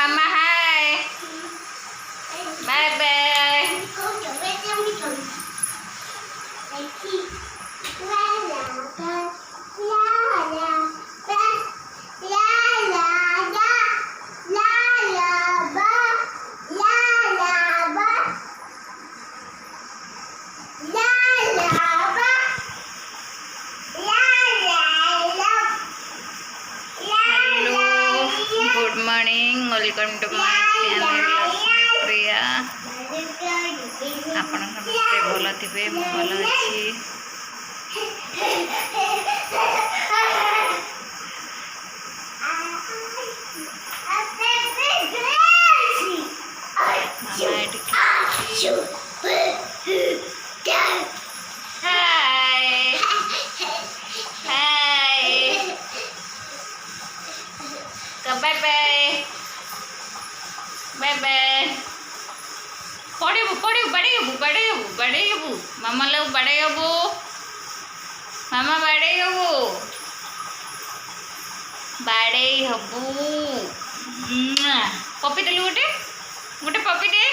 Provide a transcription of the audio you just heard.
Mama hi bye bye. Good morning welcome to my channel Priya. आपण समस्ते भल थे भल अच्छी। Bye bye bye bye. पढ़ेबू पढ़ेबू बड़ेबू बड़ेबू बड़ेबू मामा लोग बड़ेबू मामा बड़ेबू बड़े हबू। पपी देलु गोटे गोटे पपी दे।